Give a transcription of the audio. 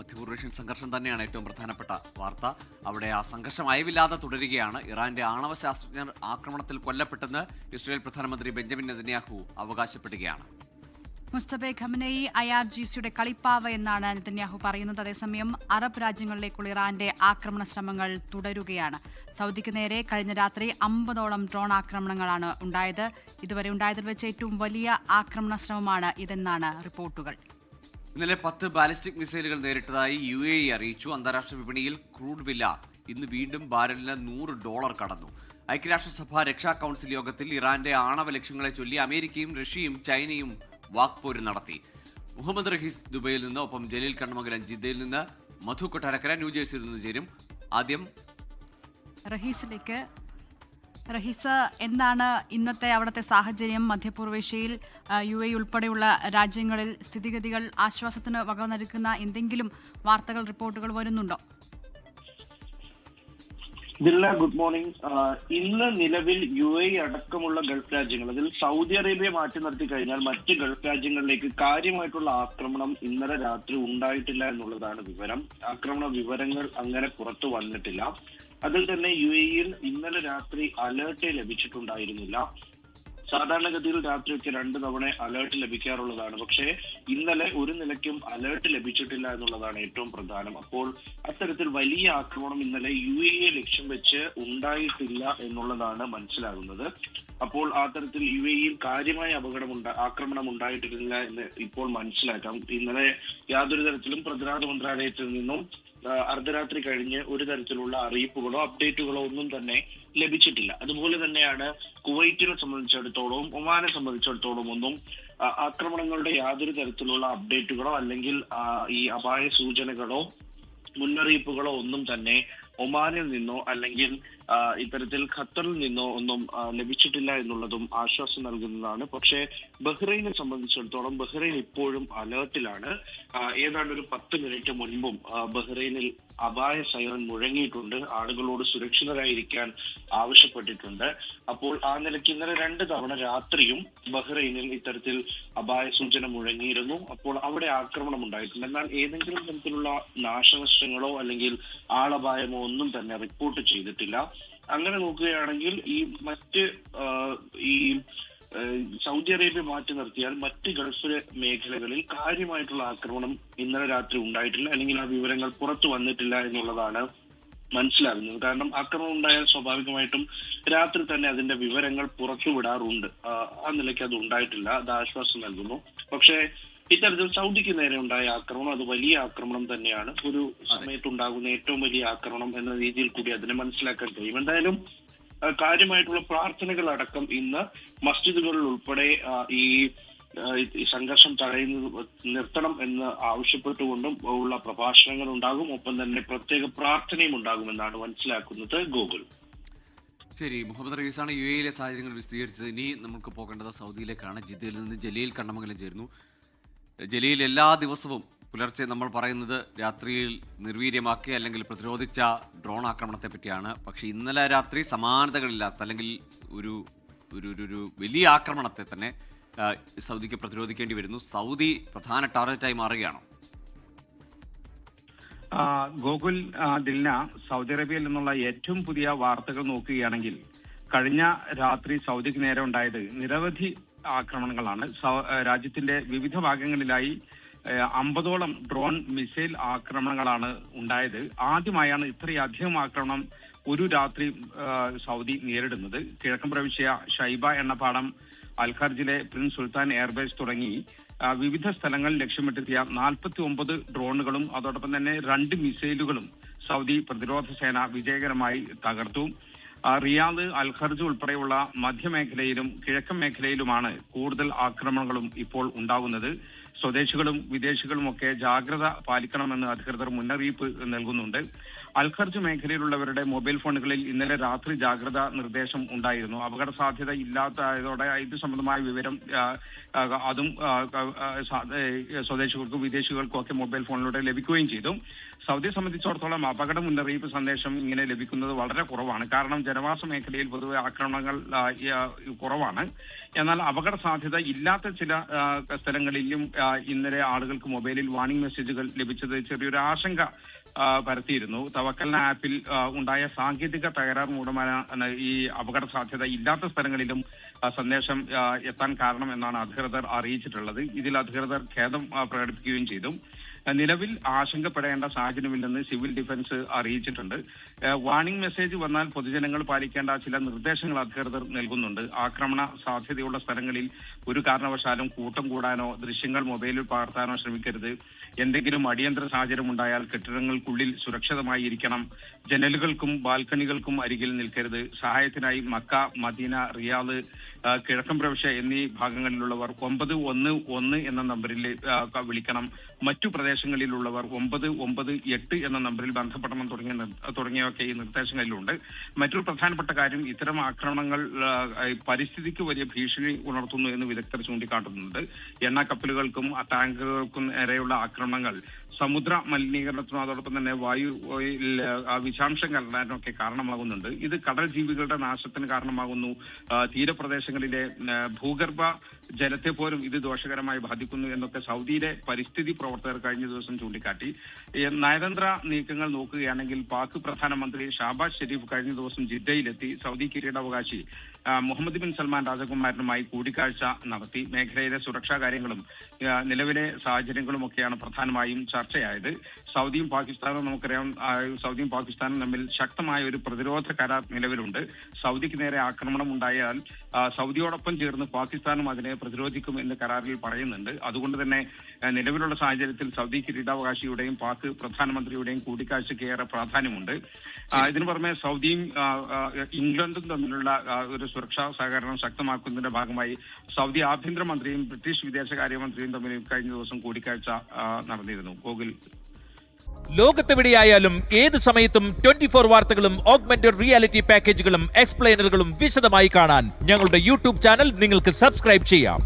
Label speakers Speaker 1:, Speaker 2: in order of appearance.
Speaker 1: മധ്യപൂർവേഷ്യൻ സംഘർഷം തന്നെയാണ് ഏറ്റവും പ്രധാനപ്പെട്ട വാർത്ത. അവിടെ ആ സംഘർഷം അയവില്ലാതെ തുടരുകയാണ്. ഇറാന്റെ ആണവ ശാസ്ത്രജ്ഞർ ആക്രമണത്തിൽ കൊല്ലപ്പെട്ടെന്ന് ഇസ്രായേൽ പ്രധാനമന്ത്രി ബെഞ്ചമിൻ നെതന്യാഹു അവകാശപ്പെടുകയാണ്.
Speaker 2: മുസ്തഫ ഖമനയി IRGCയുടെ കളിപ്പാവ എന്നാണ് നെതന്യാഹു പറയുന്നത്. അതേസമയം അറബ് രാജ്യങ്ങളിലേക്കുള്ള ഇറാന്റെ ആക്രമണ ശ്രമങ്ങൾ തുടരുകയാണ്. സൗദിക്ക് നേരെ കഴിഞ്ഞ രാത്രി 50ഓളം ഡ്രോൺ ആക്രമണങ്ങളാണ് ഉണ്ടായത്. ഇതുവരെ ഉണ്ടായതിൽ വെച്ച് ഏറ്റവും വലിയ ആക്രമണ ശ്രമമാണ് ഇതെന്നാണ് റിപ്പോർട്ടുകൾ.
Speaker 1: ഇന്നലെ 10 ബാലിസ്റ്റിക് മിസൈലുകൾ നേരിട്ടതായി UAE അറിയിച്ചു. അന്താരാഷ്ട്ര വിപണിയിൽ ക്രൂഡ് വില ഇന്ന് വീണ്ടും ബാരലിന് $100 കടന്നു. ഐക്യരാഷ്ട്രസഭ രക്ഷാ കൗൺസിൽ യോഗത്തിൽ ഇറാന്റെ ആണവ ലക്ഷ്യങ്ങളെ ചൊല്ലി അമേരിക്കയും റഷ്യയും ചൈനയും വാക്പോര് നടത്തി. മുഹമ്മദ് റഹീസ് ദുബൈയിൽ നിന്ന്, ഒപ്പം ജലീൽ കണ്ണമംഗലം ജിദ്ദയിൽ നിന്ന്, മധു കൊട്ടാരക്കര ന്യൂജേഴ്സിയിൽ നിന്ന് ചേരും. ആദ്യം
Speaker 2: റഹീസ്, എന്താണ് ഇന്നത്തെ അവിടുത്തെ സാഹചര്യം? മധ്യപൂർവേഷ്യയിൽ UAE ഉൾപ്പെടെയുള്ള രാജ്യങ്ങളിൽ സ്ഥിതിഗതികൾ ആശ്വാസത്തിന് വകനൽകുന്ന എന്തെങ്കിലും വാർത്തകൾ, റിപ്പോർട്ടുകൾ വരുന്നുണ്ടോ?
Speaker 3: Good morning. ഇന്ന് നിലവിൽ UAE അടക്കമുള്ള ഗൾഫ് രാജ്യങ്ങൾ, അതിൽ സൗദി അറേബ്യ മാറ്റി നിർത്തി കഴിഞ്ഞാൽ മറ്റ് ഗൾഫ് രാജ്യങ്ങളിലേക്ക് കാര്യമായിട്ടുള്ള ആക്രമണം ഇന്നലെ രാത്രി ഉണ്ടായിട്ടില്ല എന്നുള്ളതാണ് വിവരം. ആക്രമണ വിവരങ്ങൾ അങ്ങനെ പുറത്തു വന്നിട്ടില്ല. അതിൽ തന്നെ UAEയിൽ ഇന്നലെ രാത്രി അലേർട്ട് ലഭിച്ചിട്ടുണ്ടായിരുന്നില്ല. സാധാരണഗതിയിൽ രാത്രിയൊക്കെ 2 തവണ അലേർട്ട് ലഭിക്കാറുള്ളതാണ്. പക്ഷേ ഇന്നലെ ഒരു നിലയ്ക്കും അലേർട്ട് ലഭിച്ചിട്ടില്ല എന്നുള്ളതാണ് ഏറ്റവും പ്രധാനം. അപ്പോൾ അത്തരത്തിൽ വലിയ ആക്രമണം ഇന്നലെ UAE ലക്ഷ്യം വെച്ച് ഉണ്ടായിട്ടില്ല എന്നുള്ളതാണ് മനസ്സിലാകുന്നത്. അപ്പോൾ ആ തരത്തിൽ UAEയിൽ കാര്യമായ ആക്രമണം ഉണ്ടായിട്ടില്ല എന്ന് ഇപ്പോൾ മനസ്സിലാക്കാം. ഇന്നലെ യാതൊരു തരത്തിലും പ്രതിരോധ മന്ത്രാലയത്തിൽ നിന്നും അർദ്ധരാത്രി കഴിഞ്ഞ് ഒരു തരത്തിലുള്ള അറിയിപ്പുകളോ അപ്ഡേറ്റുകളോ ഒന്നും തന്നെ ലഭിച്ചിട്ടില്ല. അതുപോലെ തന്നെയാണ് കുവൈറ്റിനെ സംബന്ധിച്ചിടത്തോളം, ഒമാനെ സംബന്ധിച്ചിടത്തോളം ഒന്നും ആക്രമണങ്ങളുടെ യാതൊരു തരത്തിലുള്ള അപ്ഡേറ്റുകളോ അല്ലെങ്കിൽ ഈ അപായ സൂചനകളോ മുന്നറിയിപ്പുകളോ ഒന്നും തന്നെ ഒമാനിൽ നിന്നോ അല്ലെങ്കിൽ ഇത്തരത്തിൽ ഖത്തറിൽ നിന്നോ ഒന്നും ലഭിച്ചിട്ടില്ല എന്നുള്ളതും ആശ്വാസം നൽകുന്നതാണ്. പക്ഷേ ബഹ്റൈനെ സംബന്ധിച്ചിടത്തോളം ബഹ്റൈൻ ഇപ്പോഴും അലേർട്ടിലാണ്. ഏതാണ്ട് ഒരു 10 മിനിറ്റ് മുൻപും ബഹ്റൈനിൽ അപായ സൈറൻ മുഴങ്ങിയിട്ടുണ്ട്. ആളുകളോട് സുരക്ഷിതരായിരിക്കാൻ ആവശ്യപ്പെട്ടിട്ടുണ്ട്. അപ്പോൾ ആ നിലയ്ക്ക് ഇന്നലെ 2 തവണ രാത്രിയും ബഹ്റൈനിൽ ഇത്തരത്തിൽ അപായ സൂചന മുഴങ്ങിയിരുന്നു. അപ്പോൾ അവിടെ ആക്രമണം ഉണ്ടായിട്ടുണ്ട്. എന്നാൽ ഏതെങ്കിലും തരത്തിലുള്ള നാശനഷ്ടങ്ങളോ അല്ലെങ്കിൽ ആളപായമോ ഒന്നും തന്നെ റിപ്പോർട്ട് ചെയ്തിട്ടില്ല. അങ്ങനെ നോക്കുകയാണെങ്കിൽ ഈ സൗദി അറേബ്യ മാറ്റി നിർത്തിയാൽ മറ്റ് ഗൾഫ് മേഖലകളിൽ കാര്യമായിട്ടുള്ള ആക്രമണം ഇന്നലെ രാത്രി ഉണ്ടായിട്ടില്ല, അല്ലെങ്കിൽ ആ വിവരങ്ങൾ പുറത്തു വന്നിട്ടില്ല എന്നുള്ളതാണ് മനസ്സിലാകുന്നത്. കാരണം ആക്രമണം ഉണ്ടായാൽ സ്വാഭാവികമായിട്ടും രാത്രി തന്നെ അതിന്റെ വിവരങ്ങൾ പുറത്തുവിടാറുണ്ട്. ആ നിലയ്ക്ക് അത് ഉണ്ടായിട്ടില്ല. അത് ആശ്വാസം നൽകുന്നു. പക്ഷേ ഇത്തരത്തിൽ സൗദിക്ക് നേരെ ഉണ്ടായ ആക്രമണം അത് വലിയ ആക്രമണം തന്നെയാണ്. ഒരു സമയത്തുണ്ടാകുന്ന ഏറ്റവും വലിയ ആക്രമണം എന്ന രീതിയിൽ കൂടി അതിനെ മനസ്സിലാക്കാൻ കഴിയും. എന്തായാലും കാര്യമായിട്ടുള്ള പ്രാർത്ഥനകൾ അടക്കം ഇന്ന് മസ്ജിദുകളിൽ ഉൾപ്പെടെ ഈ സംഘർഷം നിർത്തണം എന്ന് ആവശ്യപ്പെട്ടുകൊണ്ടും ഉള്ള പ്രഭാഷണങ്ങൾ ഉണ്ടാകും. ഒപ്പം തന്നെ പ്രത്യേക പ്രാർത്ഥനയും ഉണ്ടാകുമെന്നാണ് മനസ്സിലാക്കുന്നത്. ഗൂഗിൾ.
Speaker 1: ശരി, മുഹമ്മദ് റഹീസാണ് UAEയിലെ സാഹചര്യങ്ങൾ വിശദീകരിച്ചത്. ഇനി നമുക്ക് പോകേണ്ടത് സൗദിയിലേക്കാണ്. ജിദ്ദയിൽ നിന്ന് ജലീൽ കണ്ണമംഗലം ചേരുന്നു. ജലീൽ, എല്ലാ ദിവസവും പുലർച്ചെ നമ്മൾ പറയുന്നത് രാത്രിയിൽ നിർവീര്യമാക്കിയ അല്ലെങ്കിൽ പ്രതിരോധിച്ച ഡ്രോൺ ആക്രമണത്തെ പറ്റിയാണ്. പക്ഷേ ഇന്നലെ രാത്രി സമാനതകളില്ലാത്ത അല്ലെങ്കിൽ ഒരു വലിയ ആക്രമണത്തെ തന്നെ സൗദിക്ക് പ്രതിരോധിക്കേണ്ടി വരുന്നു. സൗദി പ്രധാന ടാർഗറ്റായി മാറുകയാണോ?
Speaker 4: ഗോകുൽ, ദിൽന, സൗദി അറേബ്യയിൽ നിന്നുള്ള ഏറ്റവും പുതിയ വാർത്തകൾ നോക്കുകയാണെങ്കിൽ കഴിഞ്ഞ രാത്രി സൗദിക്ക് നേരെ ഉണ്ടായത് നിരവധി ആക്രമണങ്ങളാണ്. രാജ്യത്തിന്റെ വിവിധ ഭാഗങ്ങളിലായി 50ഓളം ഡ്രോൺ മിസൈൽ ആക്രമണങ്ങളാണ് ഉണ്ടായത്. ആദ്യമായാണ് ഇത്രയധികം ആക്രമണം ഒരു രാത്രി സൗദി നേരിടുന്നത്. കിഴക്കൻ പ്രവിശ്യ ഷൈബ എണ്ണപ്പാടം, അൽഖർജിലെ പ്രിൻസ് സുൽത്താൻ എയർബേസ് തുടങ്ങി വിവിധ സ്ഥലങ്ങൾ ലക്ഷ്യമിട്ടെത്തിയ 49 ഡ്രോണുകളും അതോടൊപ്പം തന്നെ 2 മിസൈലുകളും സൗദി പ്രതിരോധ സേന വിജയകരമായി തകർത്തു. റിയാദ്, അൽഖർജ് ഉൾപ്പെടെയുള്ള മധ്യമേഖലയിലും കിഴക്കൻ മേഖലയിലുമാണ് കൂടുതൽ ആക്രമണങ്ങളും ഇപ്പോൾ ഉണ്ടാകുന്നത്. സ്വദേശികളും വിദേശികളുമൊക്കെ ജാഗ്രത പാലിക്കണമെന്ന് അധികൃതർ മുന്നറിയിപ്പ് നൽകുന്നുണ്ട്. അൽഖർജ് മേഖലയിലുള്ളവരുടെ മൊബൈൽ ഫോണുകളിൽ ഇന്നലെ രാത്രി ജാഗ്രതാ നിർദ്ദേശം ഉണ്ടായിരുന്നു. അപകട സാധ്യത ഇല്ലാത്തതോടെ ഇത് സംബന്ധമായ വിവരം അതും സ്വദേശികൾക്കും വിദേശികൾക്കും ഒക്കെ മൊബൈൽ ഫോണിലൂടെ ലഭിക്കുകയും ചെയ്തു. സൗദിയെ സംബന്ധിച്ചിടത്തോളം അപകട മുന്നറിയിപ്പ് സന്ദേശം ഇങ്ങനെ ലഭിക്കുന്നത് വളരെ കുറവാണ്. കാരണം ജനവാസ മേഖലയിൽ പൊതുവെ ആക്രമണങ്ങൾ കുറവാണ്. എന്നാൽ അപകട സാധ്യത ഇല്ലാത്ത ചില സ്ഥലങ്ങളിലും ഇന്നലെ ആളുകൾക്ക് മൊബൈലിൽ വാർണിംഗ് മെസ്സേജുകൾ ലഭിച്ചത് ചെറിയൊരു ആശങ്ക പരത്തിയിരുന്നു. തവക്കൽ ആപ്പിൽ ഉണ്ടായ സാങ്കേതിക തകരാർ മൂലമാണ് ഈ അപകട സാധ്യത ഇല്ലാത്ത സ്ഥലങ്ങളിലും സന്ദേശം എത്താൻ കാരണം എന്നാണ് അധികൃതർ അറിയിച്ചിട്ടുള്ളത്. ഇതിൽ അധികൃതർ ഖേദം പ്രകടിപ്പിക്കുകയും ചെയ്തു. നിലവിൽ ആശങ്കപ്പെടേണ്ട സാഹചര്യമില്ലെന്ന് സിവിൽ ഡിഫൻസ് അറിയിച്ചിട്ടുണ്ട്. വാർണിംഗ് മെസ്സേജ് വന്നാൽ പൊതുജനങ്ങൾ പാലിക്കേണ്ട ചില നിർദ്ദേശങ്ങൾ അധികൃതർ നൽകുന്നുണ്ട്. ആക്രമണ സാധ്യതയുള്ള സ്ഥലങ്ങളിൽ ഒരു കാരണവശാലും കൂട്ടം കൂടാനോ ദൃശ്യങ്ങൾ മൊബൈലിൽ പകർത്താനോ ശ്രമിക്കരുത്. എന്തെങ്കിലും അടിയന്തര സാഹചര്യം ഉണ്ടായാൽ കെട്ടിടങ്ങൾക്കുള്ളിൽ സുരക്ഷിതമായി ഇരിക്കണം. ജനലുകൾക്കും ബാൽക്കണികൾക്കും അരികിൽ നിൽക്കരുത്. സഹായത്തിനായി മക്ക, മദീന, റിയാദ്, കിഴക്കൻ പ്രവിശ്യ എന്നീ ഭാഗങ്ങളിലുള്ളവർ 911 എന്ന നമ്പറിൽ വിളിക്കണം. മറ്റു പ്രദേശങ്ങളിലുള്ളവർ 998 എന്ന നമ്പറിൽ ബന്ധപ്പെടണം തുടങ്ങിയവയൊക്കെ ഈ നിർദ്ദേശങ്ങളിലുണ്ട്. മറ്റൊരു പ്രധാനപ്പെട്ട കാര്യം, ഇത്തരം ആക്രമണങ്ങൾ പരിസ്ഥിതിക്ക് വലിയ ഭീഷണി ഉണർത്തുന്നു എന്ന് വിദഗ്ധർ ചൂണ്ടിക്കാട്ടുന്നുണ്ട്. എണ്ണ കപ്പലുകൾക്കും ടാങ്കുകൾക്കും നേരെയുള്ള ആക്രമണങ്ങൾ സമുദ്ര മലിനീകരണത്തിനും അതോടൊപ്പം തന്നെ വായുവിൽ വിഷാംശം കലരാനൊക്കെ കാരണമാകുന്നുണ്ട്. ഇത് കടൽ ജീവികളുടെ നാശത്തിന് കാരണമാകുന്നു. തീരപ്രദേശങ്ങളിലെ ഭൂഗർഭ ജലത്തെ പോലും ഇത് ദോഷകരമായി ബാധിക്കുന്നു എന്നൊക്കെ സൗദിയിലെ പരിസ്ഥിതി പ്രവർത്തകർ കഴിഞ്ഞ ദിവസം ചൂണ്ടിക്കാട്ടി. നയതന്ത്ര നീക്കങ്ങൾ നോക്കുകയാണെങ്കിൽ പാക് പ്രധാനമന്ത്രി ഷാബാസ് ഷെരീഫ് കഴിഞ്ഞ ദിവസം ജിദ്ദയിലെത്തി സൗദി കിരീടാവകാശി മുഹമ്മദ് ബിൻ സൽമാൻ രാജകുമാരനുമായി കൂടിക്കാഴ്ച നടത്തി. മേഖലയിലെ സുരക്ഷാ കാര്യങ്ങളും നിലവിലെ സാഹചര്യങ്ങളും ഒക്കെയാണ് പ്രധാനമായും ചർച്ചയായത്. സൗദിയും പാകിസ്ഥാനും നമുക്കറിയാം, സൗദിയും പാകിസ്ഥാനും തമ്മിൽ ശക്തമായ ഒരു പ്രതിരോധ കരാർ നിലവിലുണ്ട്. സൗദിക്ക് നേരെ ആക്രമണം ഉണ്ടായാൽ സൗദിയോടൊപ്പം ചേർന്ന് പാകിസ്ഥാനും അതിനെ പ്രതിരോധിക്കും എന്ന് കരാറിൽ പറയുന്നുണ്ട്. അതുകൊണ്ട് തന്നെ നിലവിലുള്ള സാഹചര്യത്തിൽ സൗദി കിരീടാവകാശിയുടെയും പാക് പ്രധാനമന്ത്രിയുടെയും കൂടിക്കാഴ്ചയ്ക്ക് ഏറെ പ്രാധാന്യമുണ്ട്. ഇതിനു പുറമെ സൗദിയും ഇംഗ്ലണ്ടും തമ്മിലുള്ള ഒരു സുരക്ഷാ സഹകരണം ശക്തമാക്കുന്നതിന്റെ ഭാഗമായി സൗദി ആഭ്യന്തരമന്ത്രിയും ബ്രിട്ടീഷ് വിദേശകാര്യമന്ത്രിയും തമ്മിൽ കഴിഞ്ഞ ദിവസം കൂടിക്കാഴ്ച നടന്നിരുന്നു. ഗോകുൽ,
Speaker 5: ലോകത്തെവിടെയായാലും ഏത് സമയത്തും 24 വാർത്തകളും ഓഗ്മെന്റഡ് റിയാലിറ്റി പാക്കേജുകളും എക്സ്പ്ലെയിനറുകളും വിശദമായി കാണാൻ ഞങ്ങളുടെ യൂട്യൂബ് ചാനൽ നിങ്ങൾക്ക് സബ്സ്ക്രൈബ് ചെയ്യാം.